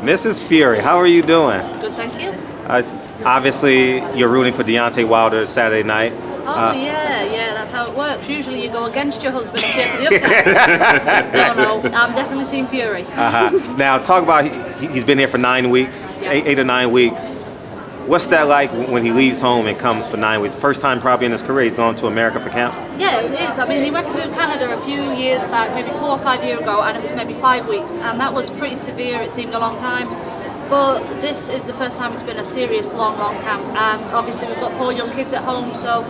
Mrs. Fury, how are you doing? Good, thank you. Obviously, you're rooting for Deontay Wilder Saturday night. Oh, yeah, that's how it works. Usually you go against your husband and cheer for the other guy. No, I'm definitely Team Fury. Now, talk about, he's been here for 9 weeks, Yeah. eight or 9 weeks. What's that like when he leaves home and comes for 9 weeks? First time probably in his career he's going to America for camp? Yeah, it is. I mean, he went to Canada a few years back, maybe 4 or 5 years ago, and it was maybe 5 weeks, and that was pretty severe. It seemed a long time. But this is the first time it's been a serious, long camp, and obviously we've got 4 young kids at home, so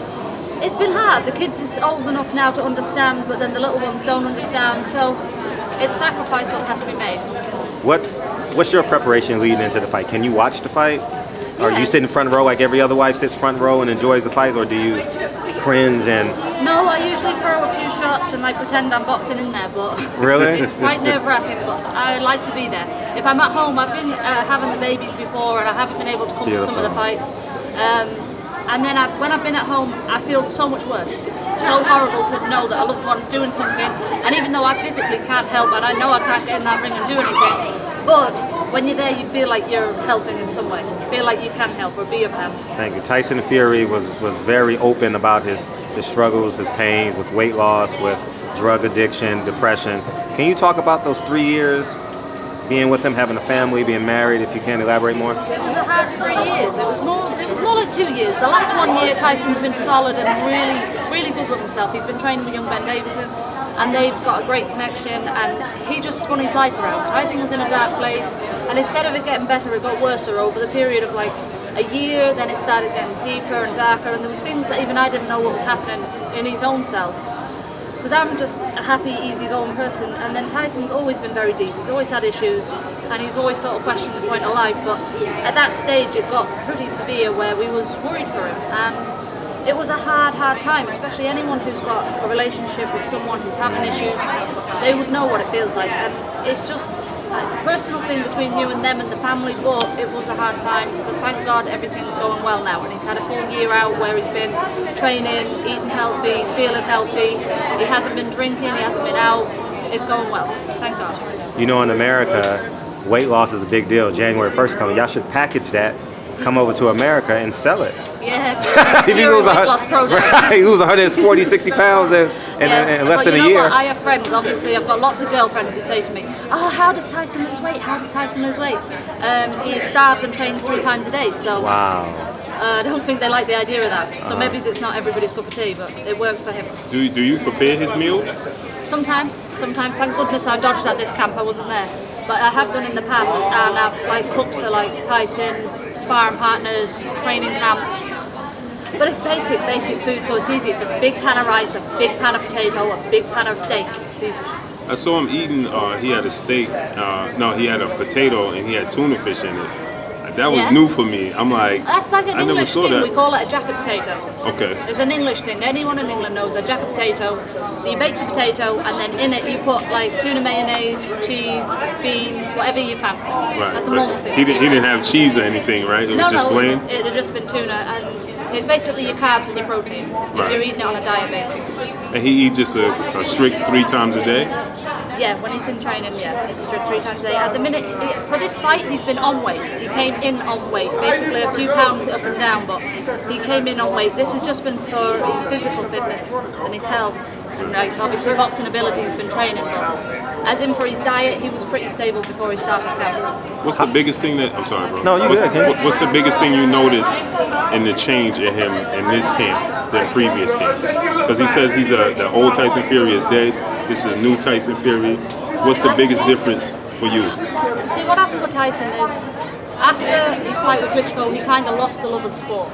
it's been hard. The kids is old enough now to understand, but then the little ones don't understand, so it's sacrifice what has to be made. What's your preparation leading into the fight? Can you watch the fight? Or do you sit in front row like every other wife sits front row and enjoys the fights, or do you cringe and... No, I usually throw a few shots and like pretend I'm boxing in there, but Really? it's quite nerve-wracking, but I like to be there. If I'm at home, I've been having the babies before and I haven't been able to come to some of the fights. And then when I've been at home, I feel so much worse. It's so horrible to know that a loved one's doing something, and even though I physically can't help and I know I can't get in that ring and do anything, but when you're there, you feel like you're helping in some way. You feel like you can help or be of help. Thank you. Tyson Fury was very open about his struggles, his pains with weight loss, with drug addiction, depression. Can you talk about those 3 years being with him, having a family, being married, if you can elaborate more? It was a hard 3 years. It was more like 2 years. The last 1 year, Tyson's been solid and really good with himself. He's been training with young Ben Davison, and they've got a great connection, and he just spun his life around. Tyson was in a dark place, and instead of it getting better, it got worse over the period of like a year. Then it started getting deeper and darker, and there was things that even I didn't know what was happening in his own self. Because I'm just a happy, easygoing person, and then Tyson's always been very deep. He's always had issues, and he's always sort of questioned the point of life, but at that stage it got pretty severe where we was worried for him, and it was a hard time, especially anyone who's got a relationship with someone who's having issues, they would know what it feels like, and it's a personal thing between you and them and the family, but it was a hard time. But thank God everything's going well now, and he's had a full year out where he's been training, eating healthy, feeling healthy. He hasn't been drinking, he hasn't been out. It's going well, thank God. You know, in America, weight loss is a big deal. January 1st coming. Y'all should package that, come over to America and sell it. Yeah, If you lose weight loss program. Right, you lose 140, 60 pounds in less than a year. What? I have friends, obviously, I've got lots of girlfriends who say to me, oh, how does Tyson lose weight? How does Tyson lose weight? He starves and trains 3 times a day, so Wow. I don't think they like the idea of that. So maybe it's not everybody's cup of tea, but it works for him. Do you prepare his meals? Sometimes. Thank goodness I dodged at this camp, I wasn't there. But I have done in the past, and I've like cooked for like Tyson, sparring partners, training camps. But it's basic food, so it's easy. It's a big pan of rice, a big pan of potato, a big pan of steak. It's easy. I saw him eating, he had a steak, no, he had a potato and he had tuna fish in it. That was new for me. I'm like, that's like an English thing. That. We call it a jacket potato. Okay. It's an English thing. Anyone in England knows a jacket potato. So you bake the potato, and then in it you put like tuna mayonnaise, cheese, beans, whatever you fancy. Right. That's a normal thing. He didn't have cheese or anything, right? It was just plain? It had just been tuna, and it's basically your carbs and your protein if you're eating it on a diet basis. And he eats just a strict 3 times a day? Yeah, when he's in training, it's strict 3 times a day. At the minute, for this fight, he's been on weight. He came in on weight, basically a few pounds up and down, but he came in on weight. This has just been for his physical fitness and his health. And like, obviously boxing ability he's been training, but as in for his diet, he was pretty stable before he started camp. What's the biggest thing that, I'm sorry bro. No, you what's the biggest thing you noticed in the change in him in this camp than previous camps? Because he says the old Tyson Fury is dead. This is a new Tyson Fury. What's the biggest difference for you? See, what happened with Tyson is after his fight with Klitschko, he kind of lost the love of the sport.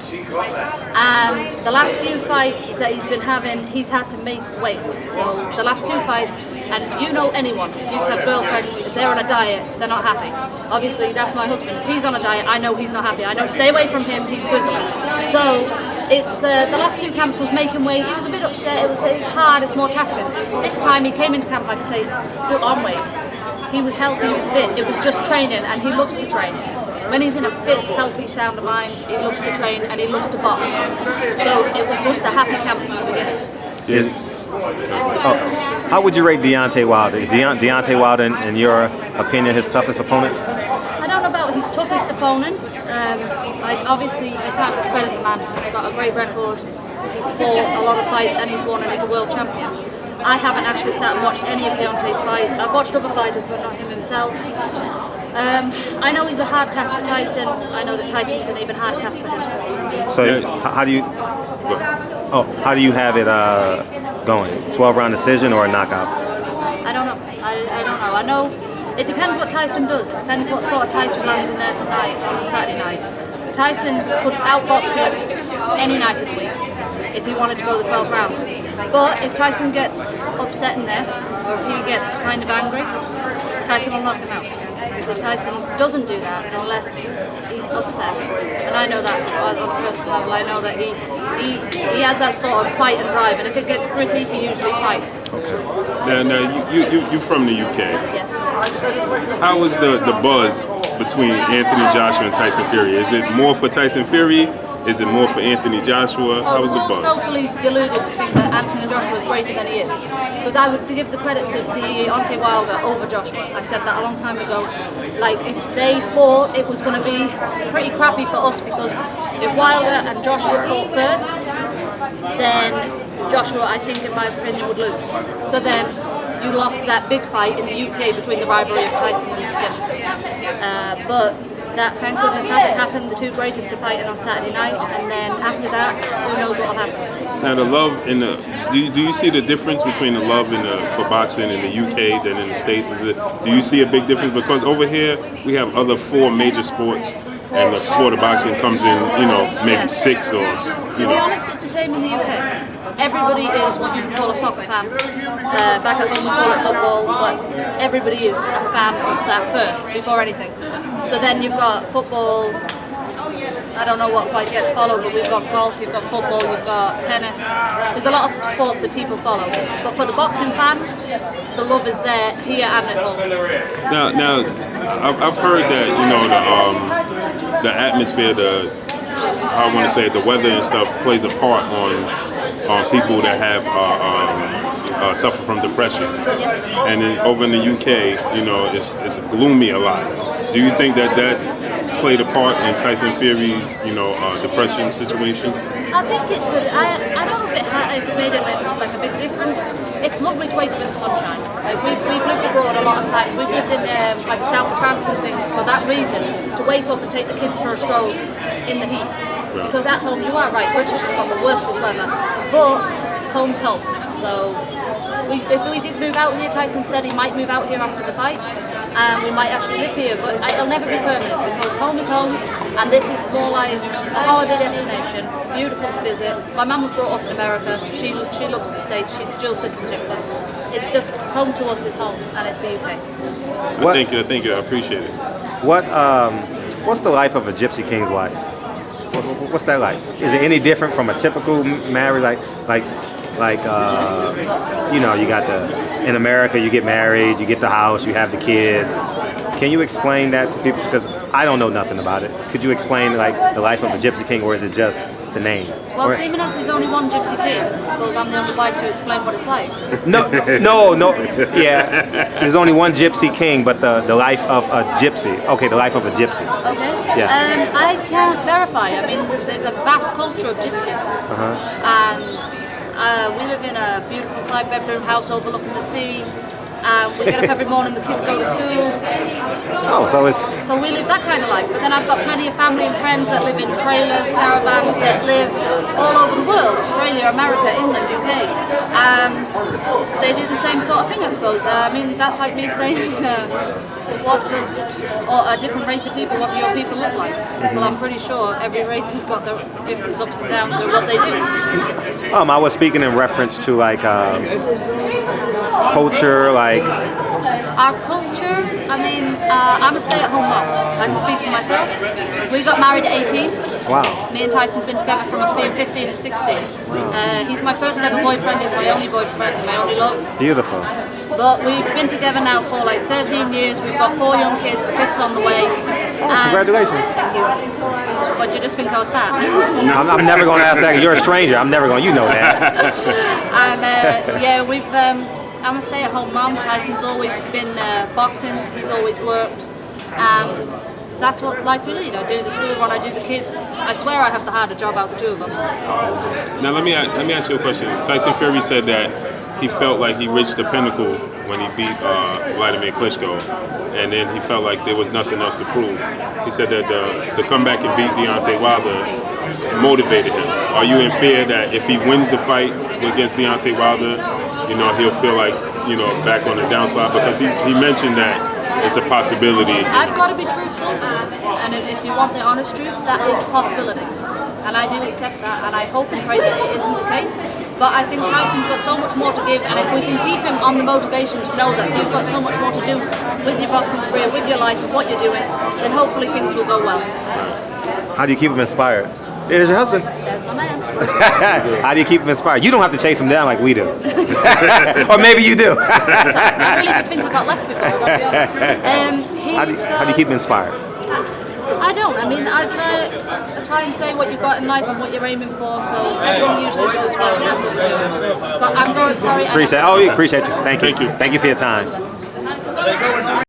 And the last few fights that he's been having, he's had to make weight. So the last 2 fights, and you know anyone, if you have girlfriends, if they're on a diet, they're not happy. Obviously, that's my husband. If he's on a diet, I know he's not happy. I know stay away from him, he's grizzly. So it's the last 2 camps was making weight. He was a bit upset. It's hard. It's more tasking. This time he came into camp, like I say, good on weight. He was healthy. He was fit. It was just training, and he loves to train. When he's in a fit, healthy, sound of mind, he loves to train and he loves to box. So it was just a happy camp from the beginning. How would you rate Deontay Wilder? Is Deontay Wilder, in your opinion, his toughest opponent? I his toughest opponent. Obviously, you can't discredit the man. He's got a great record. He's fought a lot of fights and he's won and he's a world champion. I haven't actually sat and watched any of Deontay's fights. I've watched other fighters, but not him himself. I know he's a hard task for Tyson. I know that Tyson's an even hard task for him. So how do you have it going? 12-round decision or a knockout? I don't know. I don't know. I know it depends what Tyson does. It depends what sort of Tyson lands in there tonight, on Saturday night. Tyson could outbox him any night of the week if he wanted to go the 12 rounds. But if Tyson gets upset in there, or if he gets kind of angry, Tyson will knock him out. Because Tyson doesn't do that unless he's upset. And I know that on a personal level. I know that he has that sort of fight and drive, and if it gets gritty, he usually fights. Okay. Now you from the UK. Yes. How was the buzz between Anthony Joshua and Tyson Fury? Is it more for Tyson Fury? Is it more for Anthony Joshua? How was the buzz? I was totally deluded to think that Anthony Joshua is greater than he is. Because I would give the credit to Deontay Wilder over Joshua. I said that a long time ago. Like, if they fought, it was going to be pretty crappy for us, because if Wilder and Joshua fought first, then Joshua, I think, in my opinion, would lose. So then you lost that big fight in the UK between the rivalry of Tyson and him. But that, thank goodness, hasn't happened. The two greatest are fighting on Saturday night, and then after that, who knows what will happen. Now, the love in the do you see the difference between the love for boxing in the UK than in the States? Do you see a big difference? Because over here we have other 4 major sports, and the sport of boxing comes in, maybe 6 or. To be honest, it's the same in the UK. Everybody is what you would call a soccer fan. Back at home we call it football, but everybody is a fan of that first, before anything. So then you've got football, I don't know what quite gets followed, but we've got golf, you've got football, you've got tennis. There's a lot of sports that people follow. But for the boxing fans, the love is there here and at home. Now, I've heard that, the atmosphere, the weather and stuff plays a part on people that have suffer from depression. Yes. And then over in the UK, it's gloomy a lot. Do you think that played a part in Tyson Fury's, depression situation? I think it could. I don't know if it made it like a big difference. It's lovely to wake up in the sunshine. Like we've lived abroad a lot of times. We've lived in like the south of France and things for that reason, to wake up and take the kids for a stroll in the heat. Right. Because at home, you are right, British has got the worstest weather, but home's home. So if we did move out here, Tyson said he might move out here after the fight. We might actually live here, but it'll never be permanent, because home is home, and this is more like a holiday destination, beautiful to visit. My mum was brought up in America. She loves the States. She's dual citizenship. It's just home to us is home, and it's the UK. Thank you. I appreciate it. What's the life of a Gypsy King's wife? What's that like? Is it any different from a typical marriage? You got in America, you get married, you get the house, you have the kids. Can you explain that to people? Because I don't know nothing about it. Could you explain the life of a Gypsy King, or is it just the name? Well, seeming as there's only one Gypsy King, I suppose I'm the only wife to explain what it's like. No. Yeah, there's only one Gypsy King, but the life of a gypsy. Okay, the life of a gypsy. Okay. Yeah. I can't verify. I mean, there's a vast culture of gypsies, and we live in a beautiful 5-bedroom house overlooking the sea. We get up every morning, the kids go to school. Oh, So we live that kind of life. But then I've got plenty of family and friends that live in trailers, caravans, that live all over the world, Australia, America, England, UK. And they do the same sort of thing, I suppose. I mean, that's like me saying, what does a different race of people, what do your people live like? Well, I'm pretty sure every race has got their different ups and downs of what they do. I was speaking in reference to culture, Our culture, I mean, I'm a stay-at-home mom. I can speak for myself. We got married at 18. Wow. Me and Tyson's been together from us being 15 and 16. Wow. He's my first ever boyfriend, he's my only boyfriend, my only love. Beautiful. But we've been together now for like 13 years, we've got 4 young kids, the 5th's on the way. Congratulations. Thank you. But you just think I was fat? I'm never going to ask that. You're a stranger. I'm never going to, you know that. And I'm a stay-at-home mom. Tyson's always been boxing. He's always worked, and that's what life really, I do the school run, I do the kids. I swear I have the harder job out of the two of us. Now let me ask you a question. Tyson Fury said that he felt like he reached the pinnacle when he beat Vladimir Klitschko, and then he felt like there was nothing else to prove. He said that to come back and beat Deontay Wilder motivated him. Are you in fear that if he wins the fight against Deontay Wilder, he'll feel like, back on the downslide? Because he mentioned that it's a possibility. I've got to be truthful, and if you want the honest truth, that is a possibility. And I do accept that, and I hope and pray that it isn't the case. But I think Tyson's got so much more to give, and if we can keep him on the motivation to know that you've got so much more to do with your boxing career, with your life, and what you're doing, then hopefully things will go well. How do you keep him inspired? There's your husband. There's my man. How do you keep him inspired? You don't have to chase him down like we do. Or maybe you do. I really did think I got left before, I've got to be honest. How do you keep him inspired? I don't. I mean, I try and say what you've got in life and what you're aiming for, so everything usually goes well, and that's what we're doing. But I'm sorry. Appreciate you. Thank you. Thank you. Thank you for your time.